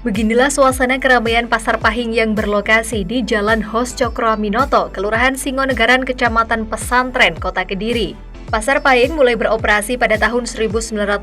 Beginilah suasana keramaian Pasar Pahing yang berlokasi di Jalan Hos Cokroaminoto, Kelurahan Singonegaran, Kecamatan Pesantren, Kota Kediri. Pasar Pahing mulai beroperasi pada tahun 1930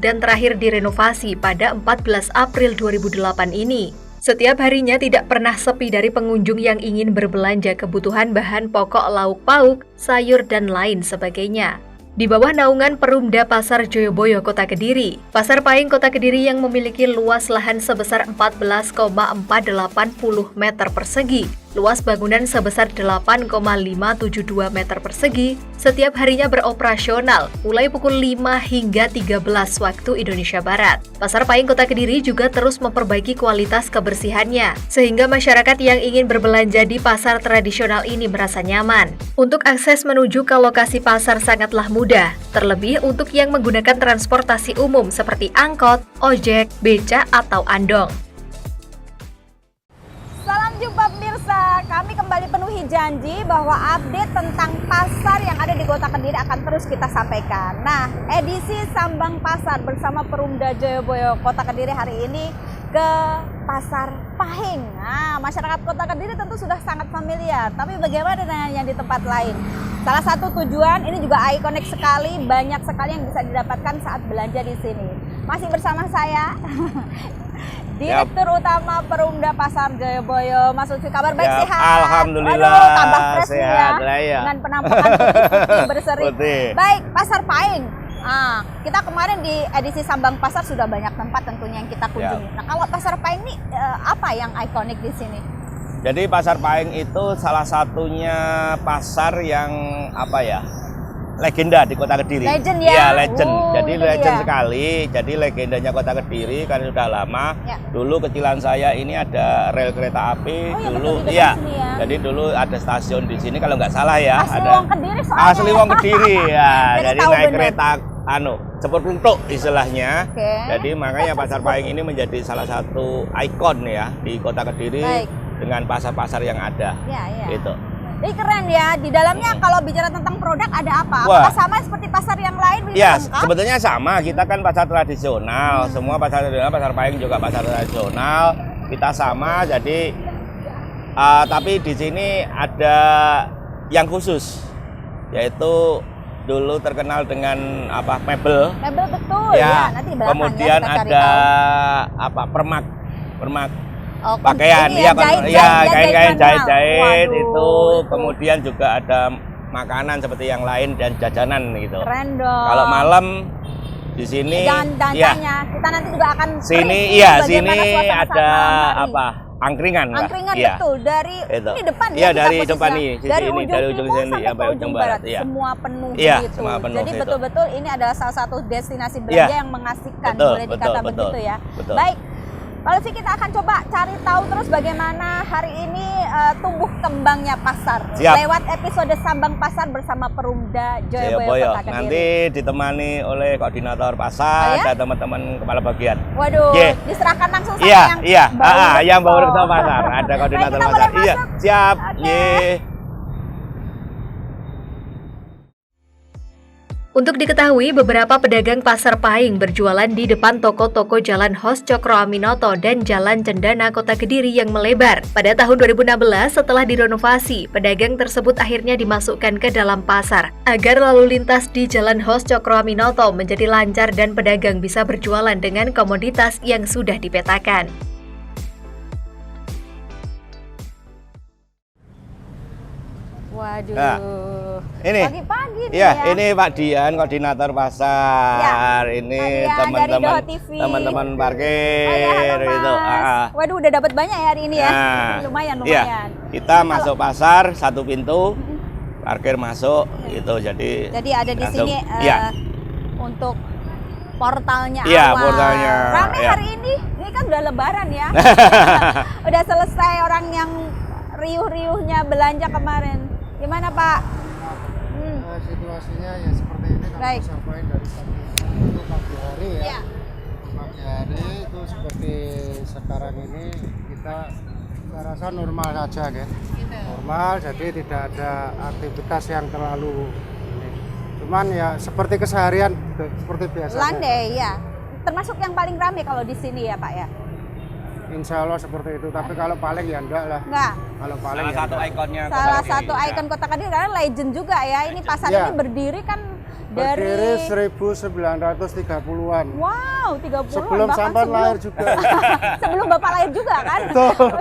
dan terakhir direnovasi pada 14 April 2008 ini. Setiap harinya tidak pernah sepi dari pengunjung yang ingin berbelanja kebutuhan bahan pokok lauk pauk, sayur, dan lain sebagainya. Di bawah naungan Perumda Pasar Joyoboyo, Kota Kediri, Pasar Pahing Kota Kediri yang memiliki luas lahan sebesar 14,480 meter persegi, luas bangunan sebesar 8,572 meter persegi, setiap harinya beroperasional mulai pukul 5 hingga 13 waktu Indonesia Barat. Pasar Pahing Kota Kediri juga terus memperbaiki kualitas kebersihannya, sehingga masyarakat yang ingin berbelanja di pasar tradisional ini merasa nyaman. Untuk akses menuju ke lokasi pasar sangatlah mudah, terlebih untuk yang menggunakan transportasi umum seperti angkot, ojek, beca, atau andong. Salam jumpa pemirsa, kami kembali penuhi janji bahwa update tentang pasar yang ada di Kota Kediri akan terus kita sampaikan. Nah, edisi Sambang Pasar bersama Perumda Joyoboyo Kota Kediri hari ini ke Pasar Pahing. Nah, masyarakat Kota Kediri tentu sudah sangat familiar, tapi bagaimana dengan yang di tempat lain? Salah satu tujuan ini juga ikonik sekali, banyak sekali yang bisa didapatkan saat belanja di sini. Masih bersama saya, Direktur Utama Perumda Pasar Joyoboyo, Mas Lutfi. Kabar baik, sehat? Alhamdulillah. Aduh, tambah fresh sehat ya, dengan penampakan putih berseri. Baik, Pasar Pahing. Kita kemarin di edisi Sambang Pasar sudah banyak tempat tentunya yang kita kunjungi. Nah, kalau Pasar Pahing ini apa yang ikonik di sini? Jadi Pasar Pahing itu salah satunya pasar yang legenda di Kota Kediri. Legend ya? Iya, legend. Jadi legend ya sekali. Jadi legendanya Kota Kediri kan sudah lama. Ya. Dulu kecilan saya ini ada rel kereta api. Dulu iya. Sini ya? Jadi dulu ada stasiun di sini kalau nggak salah ya. Asli ada Wong Kediri soalnya. Asli Wong Kediri ya. Jadi naik bener. kereta cepur pluntuk istilahnya. Okay. Jadi makanya Pasar Pahing ini menjadi salah satu ikon ya di Kota Kediri. Baik. Dengan pasar-pasar yang ada. Ya. Gitu. Ini keren ya, di dalamnya kalau bicara tentang produk ada apa? Wah. Apakah sama seperti pasar yang lain? Ya, sebetulnya sama. Kita kan pasar tradisional. Semua pasar tradisional, Pasar Pahing juga pasar tradisional. Kita sama, jadi tapi di sini ada yang khusus, yaitu dulu terkenal dengan mebel. Mebel betul ya. Nanti belakang kemudian ya, ada permak pakaian, kain-kain jahit itu. Kemudian juga ada makanan seperti yang lain dan jajanan gitu. Keren dong. Kalau malam di sini, kita nanti juga akan sini ada angkringan. Angkringan ya. betul dari ini depan ya. Dari depan ini, dari ujung sini sampai ujung barat. Ya. Semua penuh gitu. Semua penuh. Jadi betul-betul ini adalah salah satu destinasi belanja yang mengasihkan, boleh dikatakan begitu ya. Betul. Baik. Lalu sih kita akan coba cari tahu terus bagaimana hari ini tumbuh kembangnya pasar. Siap. Lewat episode Sambang Pasar bersama Perumda Joyoboyo Kota Kediri. Nanti ditemani oleh koordinator pasar dan teman-teman kepala bagian. Waduh, diserahkan langsung sama yang baru ke pasar. Ada koordinator pasar. Iya, siap. Untuk diketahui, beberapa pedagang Pasar Pahing berjualan di depan toko-toko Jalan Hos Cokroaminoto dan Jalan Cendana Kota Kediri yang melebar. Pada tahun 2016, setelah direnovasi, pedagang tersebut akhirnya dimasukkan ke dalam pasar, agar lalu lintas di Jalan Hos Cokroaminoto menjadi lancar dan pedagang bisa berjualan dengan komoditas yang sudah dipetakan. Waduh, ini pagi-pagi ya. Ini Pak Dian, koordinator pasar. Ini teman-teman parkir itu. Waduh, udah dapat banyak ya hari ini ya. Lumayan. Ya. Kita masuk pasar satu pintu, parkir masuk itu. Jadi ada di sini untuk portalnya awal. Portalnya. Ramai hari ini kan udah Lebaran ya. Udah selesai orang yang riuh-riuhnya belanja kemarin. Gimana Pak? Situasinya ya seperti ini. Baik. Sampai dari pagi hari ya. Pagi hari itu seperti sekarang ini kita rasa normal saja kan. Normal, jadi tidak ada aktivitas yang terlalu ini. Cuman ya seperti keseharian seperti biasa. Landai ya. Termasuk yang paling ramai kalau di sini ya Pak ya. insya Allah seperti itu. Tapi kalau paling ya enggak lah. Enggak. Kalau paling Salah ya satu enggak. ikonnya Kota Salah Kediri. satu ikon Kota Kediri karena legend juga ya. Ini pasar Ya. ini berdiri kan Berdiri dari 1930-an. wow, 30-an Sebelum bahkan sampai lahir juga. sebelum Bapak lahir juga kan?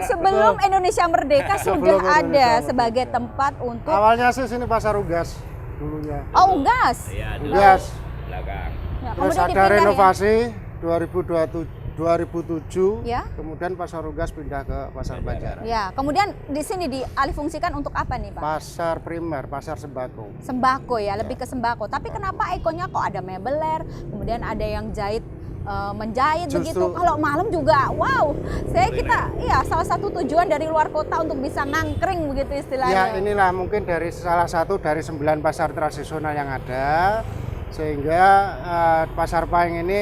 Sebelum Indonesia merdeka Sebelum sudah ada Indonesia sebagai tempat untuk Awalnya sih sini Pasar Unggas dulunya. oh, unggas. Iya, dulu Unggas. belakang. Ya, Terus kemudian ada dipindah ya? renovasi 2007. Ya. Kemudian Pasar Unggas pindah ke Pasar Banjaran. Ya, kemudian di sini dialihfungsikan untuk apa nih, Pak? Pasar primer, pasar sembako. Sembako ya, lebih ke sembako. Tapi kenapa ikonnya kok ada mebeler, kemudian ada yang jahit menjahit begitu. Justru- Kalau malam juga, wow, iya salah satu tujuan dari luar kota untuk bisa nangkring begitu Ya istilahnya. inilah mungkin dari salah satu dari 9 pasar tradisional yang ada, sehingga Pasar Pahing ini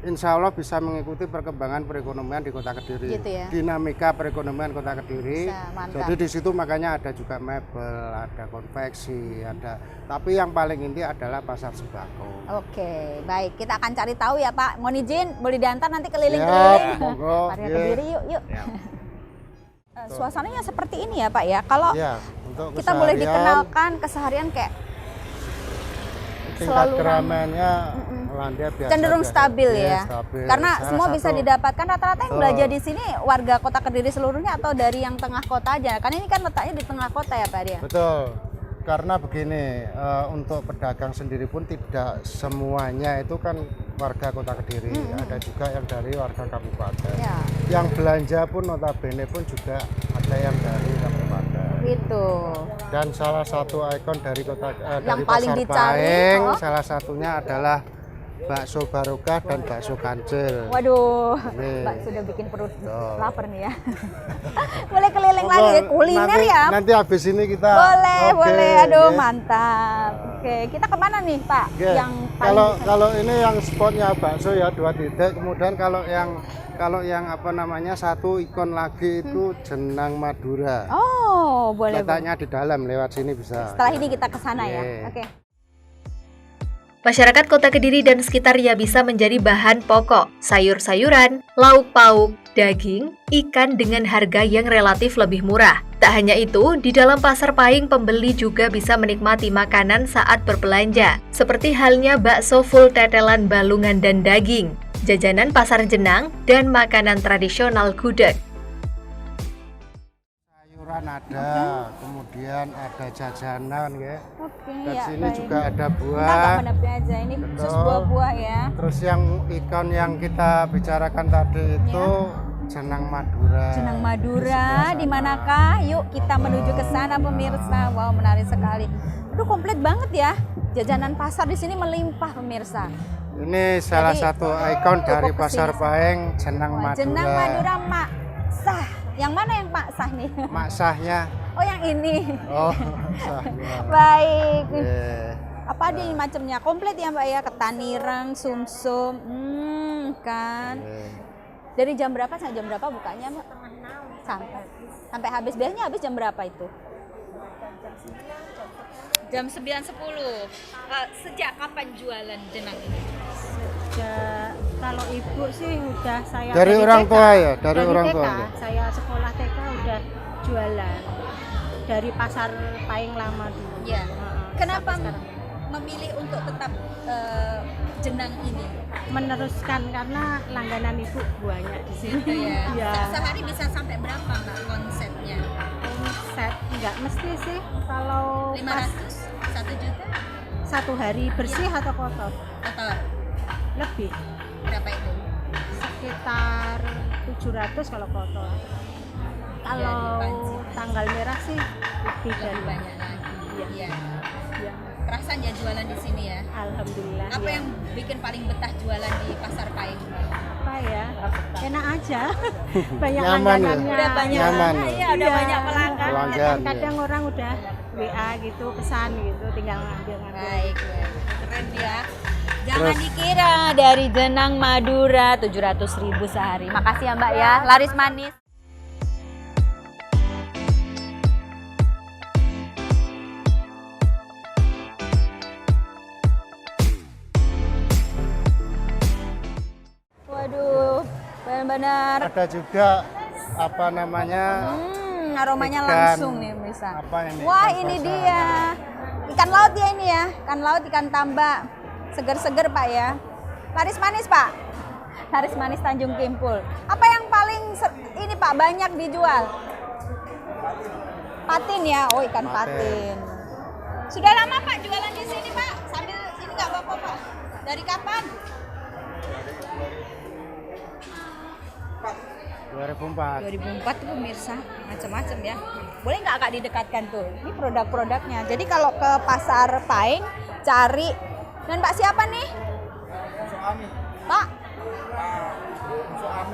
insya Allah bisa mengikuti perkembangan perekonomian di Kota Kediri, Gitu ya. dinamika perekonomian Kota Kediri. Bisa, mantap. Jadi di situ makanya ada juga mebel, ada konveksi, tapi yang paling inti adalah pasar sembako. Oke, baik. Kita akan cari tahu ya Pak. Mohon izin, boleh diantar nanti Siap, keliling-keliling. monggo. Mari ke Ye. Kediri, yuk. Ya. Suasananya seperti ini ya Pak ya. Kalau Ya, untuk kita boleh keseharian, dikenalkan keseharian kayak tingkat selalu keramaiannya Landia biasa cenderung aja. stabil Iya, ya. stabil. Karena Salah semua bisa satu- didapatkan rata-rata yang Betul. belanja di sini warga Kota Kediri seluruhnya atau dari yang tengah kota aja. Karena ini kan letaknya di tengah kota ya Pak Dia. Betul. Karena begini, untuk pedagang sendiri pun tidak semuanya itu kan warga Kota Kediri, ada juga yang dari warga kabupaten. Ya, Yang belanja pun notabene pun juga ada yang dari kabupaten. gitu. Dan salah satu ikon dari dari paling Pasar dicari, Pahing, oh. salah satunya adalah bakso Barokah dan bakso Kancil. Waduh, Ini. Mbak sudah bikin perut Betul. lapar nih ya. Boleh keliling lagi Monggo, kuliner nanti, ya. Nanti habis ini kita. Boleh, Oke, boleh. Aduh, ya. mantap. Oke, kita kemana nih Pak? Oke. Yang paling Kalau ini yang spotnya bakso ya 2 titik. Kemudian kalau yang apa namanya satu ikon lagi itu Jenang Madura. oh, boleh. boleh. Letaknya di dalam, lewat sini bisa. Setelah ini kita ke sana ya. Oke. Oke. Masyarakat Kota Kediri dan sekitarnya bisa menjadi bahan pokok, sayur-sayuran, lauk pauk, daging, ikan dengan harga yang relatif lebih murah. Tak hanya itu, di dalam Pasar Pahing pembeli juga bisa menikmati makanan saat berbelanja, seperti halnya bakso full tetelan balungan dan daging, jajanan pasar jenang, dan makanan tradisional gudeg. Sayuran ada, kemudian ada jajanan ya. Oke, Dan ya. sini baik. juga ada Kita nggak buah. menepi aja. Ini Betul. khusus buah-buah ya. Terus yang ikon yang kita bicarakan tadi itu Jenang Madura. Jenang Madura, Di sebelah sana. di manakah? Yuk kita menuju ke sana pemirsa. Wow, menarik sekali. Aduh, komplit banget ya. Jajanan pasar di sini melimpah pemirsa. Ini salah Jadi, satu ikon dari cukup Pasar kesini. Pahing, Jenang Wah, Madura. Jenang Madura Mak Sah. Yang mana yang Mak Sah nih? Maksahnya. Oh, yang ini. Oh, maksahnya. Baik. Yeah. Apa aja ini macamnya? Komplit ya Mbak ya, ketan ireng, sumsum. Kan. Yeah. Dari jam berapa sampai jam berapa bukanya, Mbak? Sampai habis. Biasanya habis jam berapa itu? Jam 9.10. Sejak kapan jualan jenang ini? Kalau ibu sih udah saya Dari orang TK. tua ya, dari orang TK, tua. saya sekolah TK udah jualan dari Pasar Pahing lama dulu. Ya. Heeh, Kenapa sampai sekarang. memilih untuk tetap jenang ini? Meneruskan karena langganan ibu banyak di sini. Gitu ya. Iya. Sehari bisa sampai berapa Mbak konsepnya? Omset nggak mesti sih kalau pas 500, 1 juta 1 hari bersih atau kotor atau lebih berapa itu? sekitar 700 kalau kotor. Kalau dipanci. tanggal merah sih lebih dari Lebih banyak lagi. Iya. Iya. Iya. Kerasan ya jualan di sini ya. Alhamdulillah. Apa ya. yang bikin paling betah jualan di Pasar Pahing? Apa ya? Enak aja. Banyak Nyaman ya? langganannya. Udah banyak. Nyaman. Iya, udah banyak pelanggan. Pelanggan. Kadang orang udah WA gitu, pesan gitu, tinggal ngambil. Baik, keren ya. Jangan dikira dari jenang Madura 700.000 sehari. Makasih ya Mbak ya, laris manis. Waduh, benar. Ada juga apa namanya? Aromanya ikan, langsung nih bisa. apa ini, Wah, ikan ini basah. dia. Ikan laut ya ini ya. Ikan laut, ikan tambak. Seger-seger Pak ya. Laris manis Pak. Laris manis Tanjung Kimpul. Apa yang paling ini Pak banyak dijual? Patin ya. Oh, ikan patin. Sudah lama Pak jualan di sini Pak? Sambil ini nggak apa-apa Pak. Dari kapan? 2004. 2004 tuh pemirsa, macam-macam ya. Boleh nggak Kak didekatkan tuh? Ini produk-produknya. Jadi kalau ke pasar Pahing cari, dan Pak siapa nih? Pak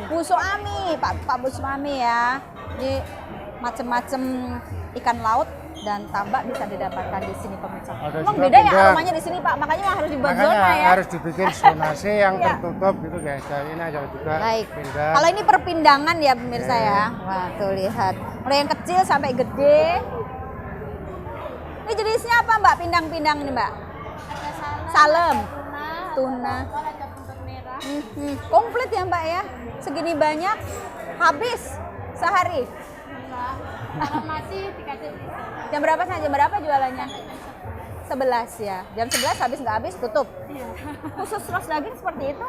Busoami, Pak Busoami ya. Ini macam-macam ikan laut dan tambak bisa didapatkan di sini pemirsa. Ada Emang juga beda ya pindang. aromanya di sini Pak, makanya harus dibuat Makanya zona ya. harus dibikin zonasi yang Iya. tertutup gitu guys. Dan ini ada juga Baik. pindang. Kalau ini perpindangan ya pemirsa ya. Wah, tuh lihat. Mulai yang kecil sampai gede. Ini jenisnya apa Mbak? Pindang-pindang ini Mbak? Salem, tuna. Komplit ya Mbak ya. Segini banyak habis sehari. Kalau masih dikasih Jam berapa sampai jam berapa jualannya? 11 ya. Jam 11 habis nggak habis tutup. Khusus ros daging seperti itu?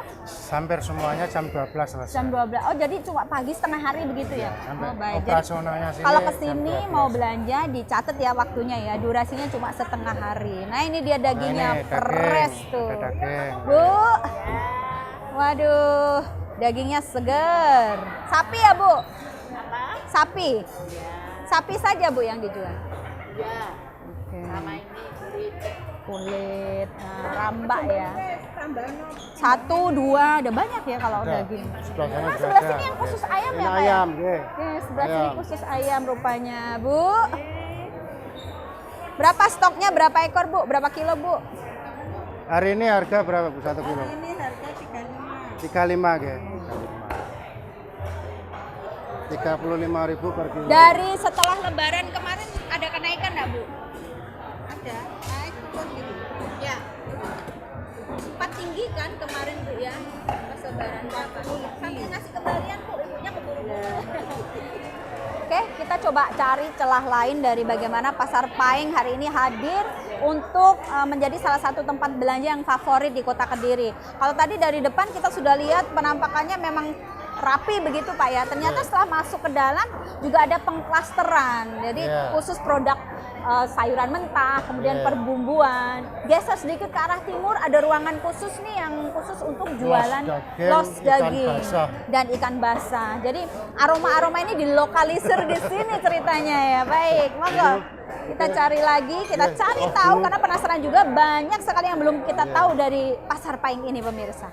Hampir semuanya jam 12 selesai. Jam 12. Oh, jadi cuma pagi setengah hari begitu ya? Sampai Oh, baik. Jadi operasionalnya sini kalau jam kesini 12. mau belanja dicatat ya waktunya ya. Durasinya cuma setengah hari. Nah, ini dia dagingnya Nah, ini fresh daging. tuh. Ada daging. Bu. Waduh, dagingnya seger. Sapi ya, Bu? Sapi. Sapi saja, Bu, yang dijual. ya Oke. sama ini Kulit, nah, rambak ya. 1, 2, ada banyak ya kalau Ada. daging. Sebelah sana Nah, juga sebelah ada. sini yang khusus ayam Ini ya, Pak ya? ayam, nggih. Oke, sebelah sini Ayam. khusus ayam rupanya, Bu. Berapa stoknya? Berapa ekor, Bu? Berapa kilo, Bu? Hari ini harga berapa Bu 1 kilo? ini harga 35 35 nggih. 35.000 per kilo. Dari setelah lebaran kemarin ada kenaikan nggak, Bu? ada naik turun gitu ya Sempat tinggi kan kemarin, Bu ya? Pas lebaran berapa? Sambil ngasih kembalian, Bu, ibunya keburu-buru. Oke, kita coba cari celah lain dari bagaimana Pasar Pahing hari ini hadir untuk menjadi salah satu tempat belanja yang favorit di Kota Kediri. Kalau tadi dari depan kita sudah lihat penampakannya memang rapi begitu Pak ya. Ternyata setelah masuk ke dalam juga ada pengklasteran. Jadi khusus produk sayuran mentah, kemudian perbumbuan. Geser sedikit ke arah timur ada ruangan khusus nih yang khusus untuk jualan los daging dan ikan basah. Jadi aroma-aroma ini dilokalisir di sini ceritanya ya. Baik, monggo. Kita cari lagi, kita cari tahu karena penasaran juga banyak sekali yang belum kita tahu dari Pasar Pahing ini pemirsa.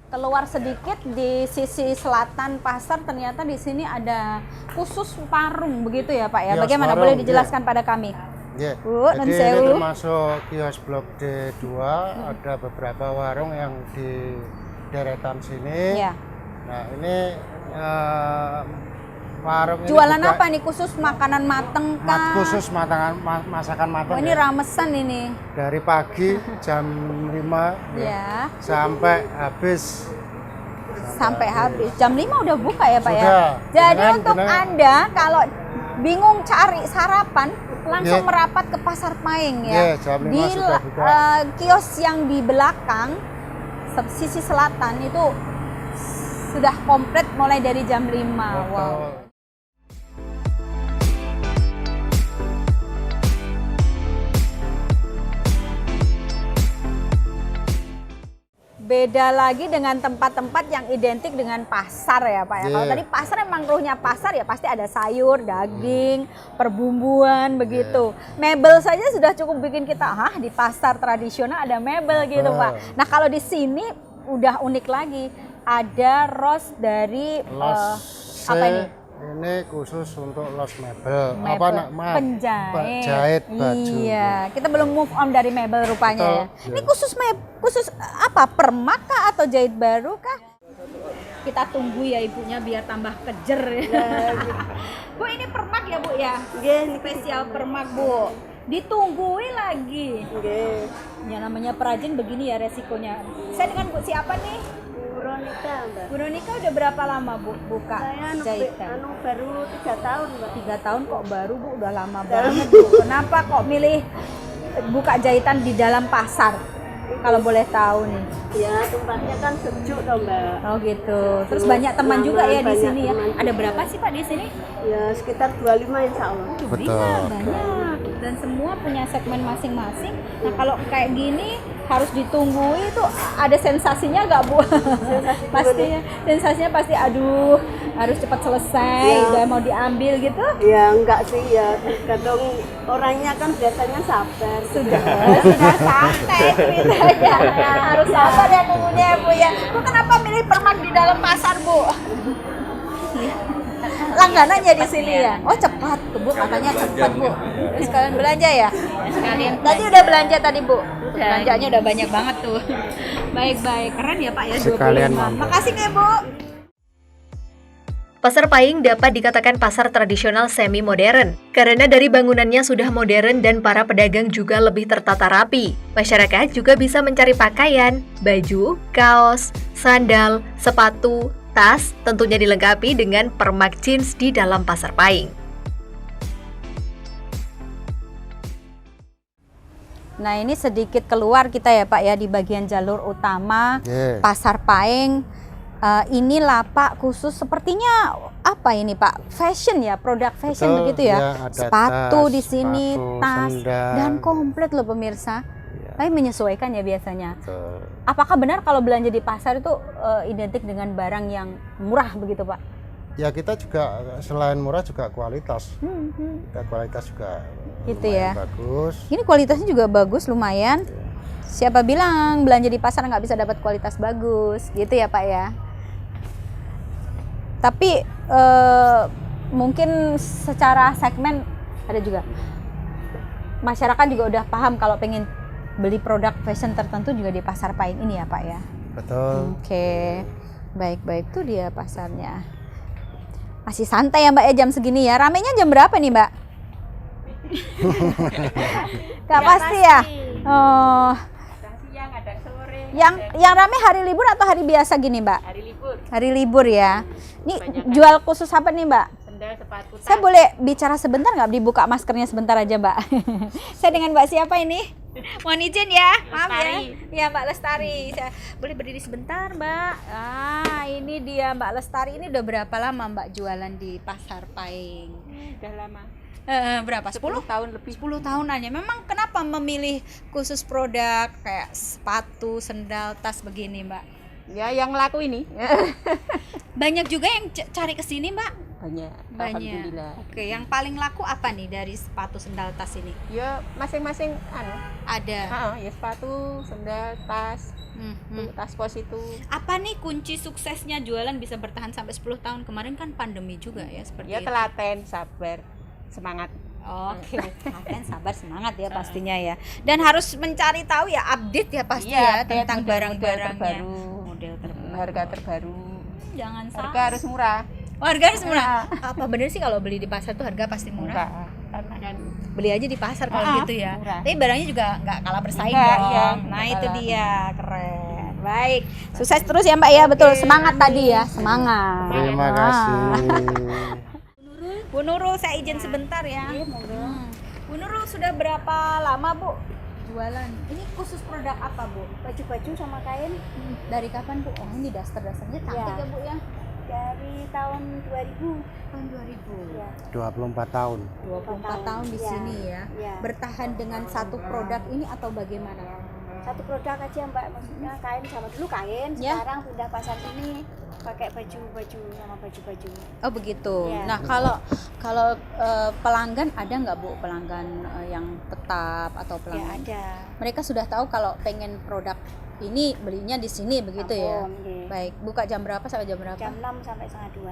Keluar sedikit di sisi selatan pasar ternyata di sini ada khusus warung begitu ya Pak ya. Kios Bagaimana warung, boleh dijelaskan pada kami? Yeah. Bu, Jadi dan ini sewu. termasuk kios Blok D2, ada beberapa warung yang di deretan sini. Ya. Nah ini warung Jualan ini buka apa nih khusus makanan mateng kah? khusus masakan matang Oh, ini ya. ramesan ini. Dari pagi jam 5 Ya, sampai habis. sampai habis. Jam 5 udah buka ya Pak ya? Sudah. Jadi Dengan- untuk dengan- Anda kalau bingung cari sarapan langsung Yeah. merapat ke Pasar Pahing ya. Yeah, jam 5 Di sudah buka. kios yang di belakang sisi selatan itu sudah komplit mulai dari jam 5. Wow. Beda lagi dengan tempat-tempat yang identik dengan pasar ya Pak ya. Kalau Yeah. tadi pasar emang ruhnya pasar ya pasti ada sayur, daging, perbumbuan begitu. Mebel saja sudah cukup bikin kita, di pasar tradisional ada mebel gitu Pak. Nah kalau di sini udah unik lagi, ada ros dari apa ini? Ini khusus untuk los mebel. Mebel. Apa nak Penjahit. baju. Iya, kita belum move on dari mebel rupanya Betul, ya. Ini khusus apa? Permak kah atau jahit baru kah? Kita tunggu ya ibunya biar tambah kejer ya. Bu, ini permak ya Bu ya? Spesial permak Bu. Ditunggui lagi. Ya namanya perajin begini ya resikonya. Saya dengan Bu siapa nih? Veronica, Mbak. Bu Ronika udah berapa lama Bu buka Saya jahitan? baru 3 tahun, Mbak. 3 tahun kok baru Bu, udah lama banget Bu. Kenapa kok milih buka jahitan di dalam pasar? Kalau boleh tahu nih. Ya, tempatnya kan sejuk toh, Mbak. Oh gitu. Terus banyak teman juga ya di Banyak sini ya. teman Ada juga. berapa sih Pak di sini? Ya, sekitar 25 insya Allah. Betul. Banyak. Dan semua punya segmen masing-masing. Nah kalau kayak gini harus ditunggu itu ada sensasinya nggak Bu? Pastinya sensasinya pasti aduh harus cepat selesai, Ya. udah mau diambil gitu. Ya, enggak sih ya. Kadang orangnya kan biasanya sabar. Sudah santai ceritanya. Harus sabar ya nunggunya ya Bu ya. Bu kenapa milih permak di dalam pasar Bu? Langganannya di sini ya. Oh cepat Bu, katanya cepat Bu. Terus kalian belanja ya? Sekalian. Tadi udah belanja tadi Bu. Belanjanya udah banyak banget tuh. Baik-baik, keren ya Pak ya 25. Sekalian mampir. Makasih ya Bu. Pasar Pahing dapat dikatakan pasar tradisional semi modern karena dari bangunannya sudah modern dan para pedagang juga lebih tertata rapi. Masyarakat juga bisa mencari pakaian, baju, kaos, sandal, sepatu, tas, tentunya dilengkapi dengan permak jeans di dalam Pasar Pahing. Nah ini sedikit keluar kita ya Pak ya di bagian jalur utama Yeah. Pasar Pahing. Ini lapak khusus sepertinya apa ini Pak? Fashion ya, produk fashion Betul, begitu ya. ya, ada Sepatu tas, di sini, sepatu, tas sendal. dan komplit loh pemirsa. Ya, Tapi menyesuaikan ya biasanya. betul. Apakah benar kalau belanja di pasar itu identik dengan barang yang murah begitu Pak? Ya kita juga selain murah juga kualitas. Kita kualitas juga Gitu lumayan ya. bagus. Ini kualitasnya juga bagus lumayan. Siapa bilang belanja di pasar nggak bisa dapat kualitas bagus, gitu ya Pak ya? Tapi mungkin secara segmen ada juga masyarakat juga udah paham kalau pengen beli produk fashion tertentu juga di Pasar Pahing ini ya Pak ya. Betul. Oke, baik-baik tuh dia pasarnya. Masih santai ya Mbak ya jam segini ya. Ramenya jam berapa nih Mbak? Gak pasti ya. Oh. Siang, ada sore. Yang rame hari libur atau hari biasa gini Mbak? Hari libur. Hari libur ya. Ini jual khusus apa nih Mbak? Sendal, sepatu, tas. Saya boleh bicara sebentar nggak? Dibuka maskernya sebentar aja Mbak. Saya dengan Mbak siapa ini? Mohon izin ya, maaf ya. Iya Mbak Lestari. Saya boleh berdiri sebentar Mbak. Ah ini dia Mbak Lestari. Ini udah berapa lama Mbak jualan di Pasar Pahing? Udah lama. Berapa? 10 tahun lebih. 10 tahunan ya. Memang kenapa memilih khusus produk kayak sepatu, sendal, tas begini Mbak? Ya, yang laku ini. Banyak juga yang cari ke sini Mbak? Banyak. Banyak. Alhamdulillah. Oke, yang paling laku apa nih dari sepatu, sendal, tas ini? Ya, masing-masing Ada. ya sepatu, sendal, tas, tas pos itu. Apa nih kunci suksesnya jualan bisa bertahan sampai 10 tahun? Kemarin kan pandemi juga ya seperti Ya itu. telaten, sabar, semangat. Oke, akan sabar semangat ya pastinya ya. Dan harus mencari tahu ya update ya pasti ya Iya, tentang model-model barang-barangnya. terbaru. Model terbaru. Harga terbaru. Jangan Harga salah. harus murah. Oh, harga harus murah. Apa bener sih kalau beli di pasar tuh harga pasti murah? Murah. Karena kan Beli aja di pasar kalau Ah, gitu ya. murah. Tapi barangnya juga nggak kalah bersaing Enggak, dong. iya, Nah, enggak itu kalah. dia, keren. Baik. Sukses terus ya, Mbak ya. Betul, semangat tadi ya, semangat. Terima Ah. kasih. Bu Nurul, saya izin sebentar ya. Bu Nurul sudah berapa lama, Bu? Jualan. Ini khusus produk apa, Bu? Baju-baju sama kain Dari kapan, Bu? Oh, ini daster-dasternya cantik Ya. ya, Bu ya. dari tahun 2000 Tahun 2000. ya. 24 tahun. 24 tahun di Ya. sini ya. Ya. Bertahan dengan satu produk ini atau bagaimana? Satu produk aja Mbak, maksudnya kain sama dulu kain, Ya. sekarang pindah pasar sini pakai baju-baju sama baju-baju. Oh begitu. Ya. Nah kalau pelanggan ada nggak Bu pelanggan yang tetap atau Ya pelanggan? ada. Mereka sudah tahu kalau pengen produk ini belinya di sini begitu ya. Ampun, nggih. Baik. Buka jam berapa sampai jam berapa? Jam 6 sampai setengah 2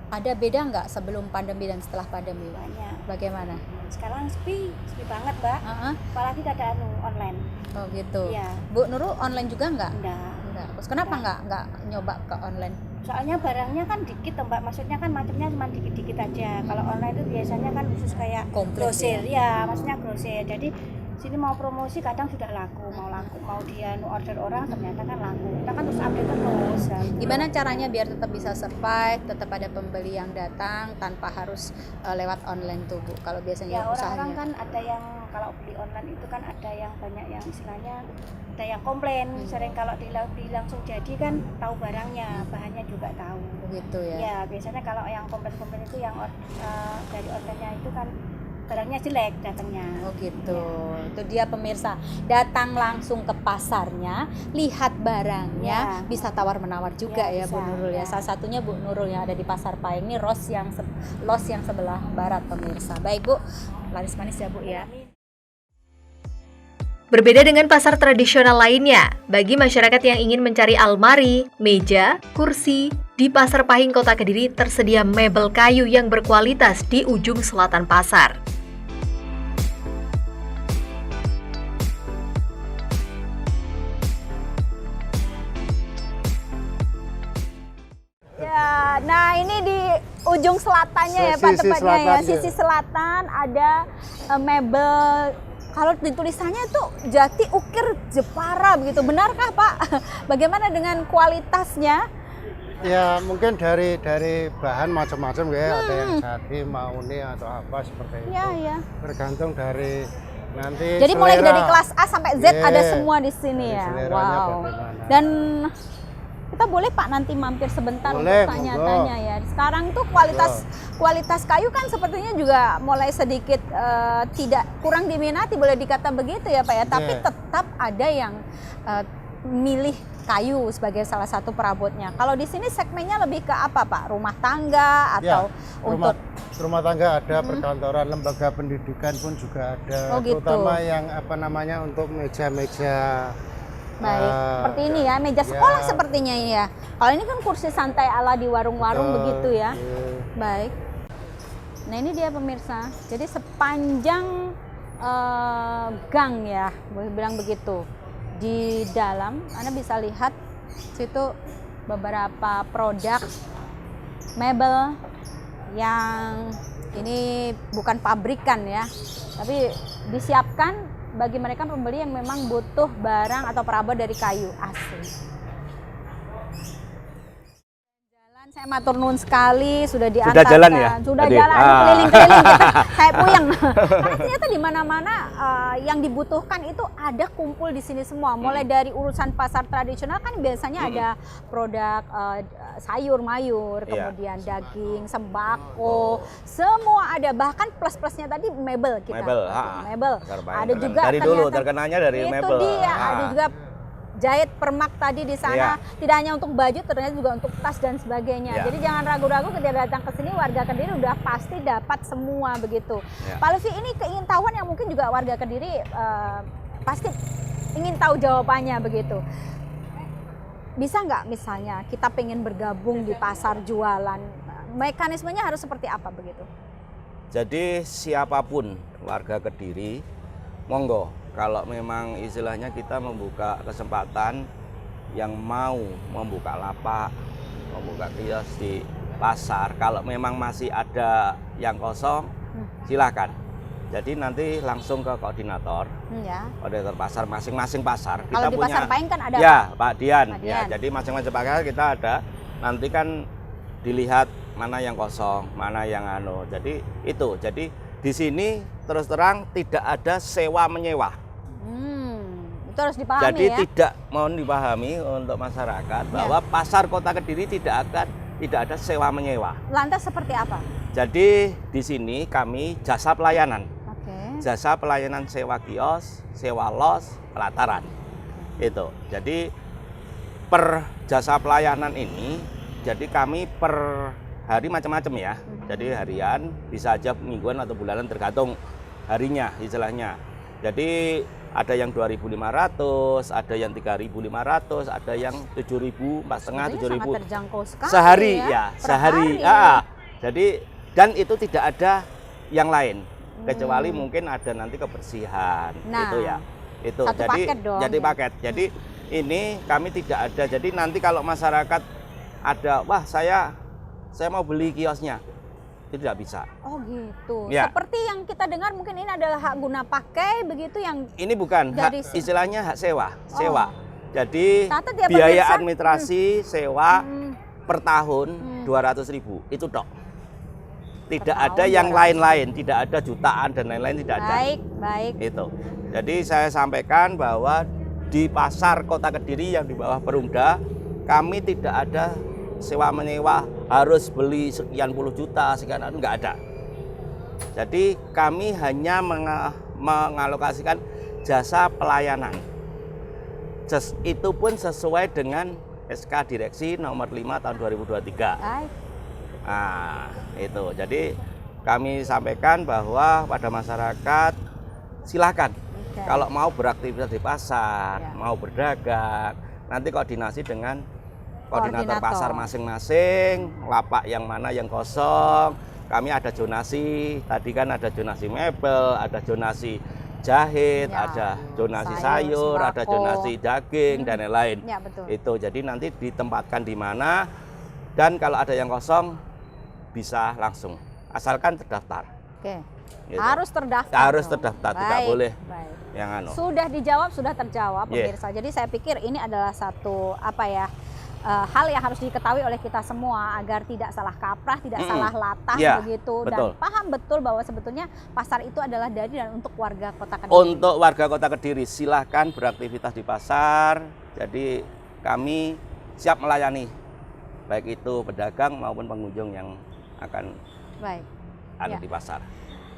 Ada beda nggak sebelum pandemi dan setelah pandemi? banyak. Bagaimana? Sekarang sepi banget Mbak. Uh-uh. Apalagi keadaan online. Oh gitu. Iya. Bu Nurul online juga nggak? Enggak. Enggak. Terus kenapa nggak nyoba ke online? Soalnya barangnya kan dikit toh, Mbak. Maksudnya kan macamnya cuma dikit-dikit aja. Kalau online itu biasanya kan khusus kayak Komplit grosir ya, maksudnya grosir. Jadi Sini mau promosi kadang sudah laku, mau dia order orang ternyata kan laku. Kita kan terus update terus. Gimana caranya biar tetap bisa survive, tetap ada pembeli yang datang tanpa harus lewat online tuh Bu? Kalau biasanya Ya orang-orang usahanya. kan ada yang kalau beli online itu kan ada yang banyak yang istilahnya ada yang komplain. Sering kalau langsung jadi kan tahu barangnya, bahannya juga tahu. Begitu ya. Ya biasanya kalau yang komplain itu yang dari ordernya itu kan barangnya jelek datangnya. Oh gitu. Itu dia pemirsa, datang langsung ke pasarnya, lihat barangnya, Ya. bisa tawar-menawar juga ya, Ya, Bu bisa, Nurul ya. ya. Salah satunya Bu Nurul yang ada di Pasar Pahing ini los yang sebelah barat pemirsa. Baik Bu, laris manis ya Bu ya. Berbeda dengan pasar tradisional lainnya, bagi masyarakat yang ingin mencari almari, meja, kursi, di Pasar Pahing Kota Kediri tersedia mebel kayu yang berkualitas di ujung selatan pasar. Ya, nah ini di ujung selatannya ya Pak, Sisi tepatnya ya, selatan, sisi selatan ada mebel. Kalau di tulisannya itu Jati Ukir Jepara begitu, benarkah Pak? Bagaimana dengan kualitasnya? Ya mungkin dari bahan macam-macam ya, ada yang jati, mauni atau apa seperti itu. Ya, ya. Tergantung dari nanti. Jadi mulai selera. dari kelas A sampai Z Yeah. ada semua di sini Dari ya. seleranya Wow. bagaimana. Dan kita boleh Pak nanti mampir sebentar Boleh, untuk tanya-tanya ya. Sekarang tuh kualitas kayu kan sepertinya juga mulai sedikit tidak kurang diminati, boleh dikata begitu ya Pak ya. Tapi Yeah. tetap ada yang milih kayu sebagai salah satu perabotnya. Kalau di sini segmennya lebih ke apa Pak? Rumah tangga atau rumah tangga ada, perkantoran, lembaga pendidikan pun juga ada. Oh, gitu. Terutama yang apa namanya untuk meja-meja. Baik, seperti ini ya, meja sekolah sepertinya ini ya. Kalau ini kan kursi santai ala di warung-warung begitu ya. Baik. Nah ini dia pemirsa. Jadi sepanjang gang ya, boleh bilang begitu. Di dalam Anda bisa lihat situ beberapa produk mebel yang ini bukan pabrikan ya, tapi disiapkan bagi mereka pembeli yang memang butuh barang atau perabot dari kayu asli. Saya matur nuwun sekali sudah diantarkan. Sudah jalan ya? Sudah Tadi? jalan, keliling-keliling kita. Saya puyeng. Karena ternyata di mana-mana yang dibutuhkan itu ada kumpul di sini semua. Mulai dari urusan pasar tradisional kan biasanya ada produk sayur mayur, kemudian daging, sembako, semua ada. Bahkan plus-plusnya tadi mebel kita. Mebel. Ada juga dari dulu ternyata terkenalnya dari itu mebel. dia, ada juga jahit permak tadi di sana, tidak hanya untuk baju, ternyata juga untuk tas dan sebagainya. Jadi jangan ragu-ragu ketika datang ke sini, warga Kediri udah pasti dapat semua begitu. Pak Lutfi, ini keingintahuan yang mungkin juga warga Kediri pasti ingin tahu jawabannya begitu. Bisa nggak misalnya kita pengen bergabung di pasar jualan, mekanismenya harus seperti apa begitu? Jadi siapapun warga Kediri, monggo. Kalau memang istilahnya kita membuka kesempatan yang mau membuka lapak, membuka kios di pasar, kalau memang masih ada yang kosong, silakan. Jadi nanti langsung ke koordinator, koordinator pasar masing-masing pasar. Kalau kita di punya, Pasar Pahing kan ada Pak Dian. Pak Dian. Ya, jadi masing-masing pasar kita ada. Nanti kan dilihat mana yang kosong, mana yang anu. Jadi itu. Jadi di sini terus terang tidak ada sewa menyewa. Itu harus dipahami. Jadi ya. tidak mohon dipahami untuk masyarakat bahwa pasar Kota Kediri tidak ada sewa menyewa. Lantas seperti apa? Jadi di sini kami jasa pelayanan. Oke. Jasa pelayanan sewa kios, sewa los, pelataran. Itu. Jadi per jasa pelayanan ini jadi kami per hari macam-macam ya. Jadi harian, bisa aja mingguan atau bulanan tergantung harinya istilahnya. Jadi ada yang 2.500, ada yang 3.500, ada yang 7.000, 4.500, 7.000 terjangkau sekali sehari ya, per sehari. hari. Jadi dan itu tidak ada yang lain kecuali mungkin ada nanti kebersihan itu ya. Itu satu jadi paket dong, jadi ya. paket. Jadi ini kami tidak ada. Jadi nanti kalau masyarakat ada, wah saya mau beli kiosnya. itu tidak bisa. Oh gitu. Ya. Seperti yang kita dengar mungkin ini adalah hak guna pakai begitu yang Ini bukan Dari hak, istilahnya hak sewa. Sewa. Jadi Ternyata dia biaya pemirsa, administrasi sewa per tahun 200.000 itu tok. Tidak ada tahun yang 200.000. lain-lain, tidak ada jutaan dan lain-lain, tidak ada. baik. Itu. Jadi saya sampaikan bahwa di pasar Kota Kediri yang di bawah Perumda, kami tidak ada sewa menyewa harus beli sekian puluh juta, sekian itu enggak ada. Jadi kami hanya mengalokasikan jasa pelayanan. Itu pun sesuai dengan SK Direksi nomor 5 tahun 2023. Baik. Nah, itu. Jadi kami sampaikan bahwa pada masyarakat silakan kalau mau beraktivitas di pasar, mau berdagang, nanti koordinasi dengan koordinator pasar masing-masing, lapak yang mana yang kosong. Kami ada zonasi, tadi kan ada zonasi mebel, ada zonasi jahit, ada zonasi sayur, ada zonasi daging dan lain-lain. Ya, betul. Itu jadi nanti ditempatkan di mana, dan kalau ada yang kosong bisa langsung, asalkan terdaftar. Oke. Gitu. Harus terdaftar. Harus dong. terdaftar, tidak boleh Baik. yang anu. Sudah dijawab, sudah terjawab Yeah. pemirsa. Jadi saya pikir ini adalah satu hal yang harus diketahui oleh kita semua agar tidak salah kaprah, tidak salah latah Ya, begitu, betul. dan paham betul bahwa sebetulnya pasar itu adalah dari dan untuk warga Kota Kediri. Untuk warga Kota Kediri silahkan beraktivitas di pasar. Jadi kami siap melayani baik itu pedagang maupun pengunjung yang akan Baik. ada Ya. di pasar.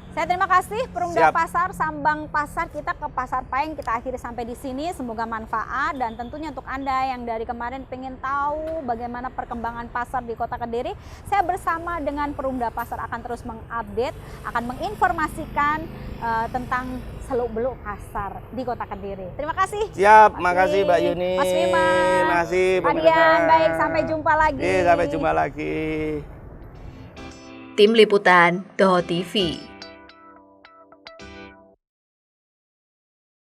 Saya terima kasih Perumda Siap. Pasar, Sambang Pasar, kita ke Pasar Payeng, kita akhiri sampai di sini. Semoga manfaat, dan tentunya untuk Anda yang dari kemarin pengen tahu bagaimana perkembangan pasar di Kota Kediri, saya bersama dengan Perumda Pasar akan terus mengupdate, akan menginformasikan tentang seluk-beluk pasar di Kota Kediri. Terima kasih. Siap, Mas makasih Mbak Wi, Yuni. Mas Wima, Makasih Pak Dian, baik, sampai jumpa lagi. Sampai jumpa lagi. Tim Liputan, Toho TV.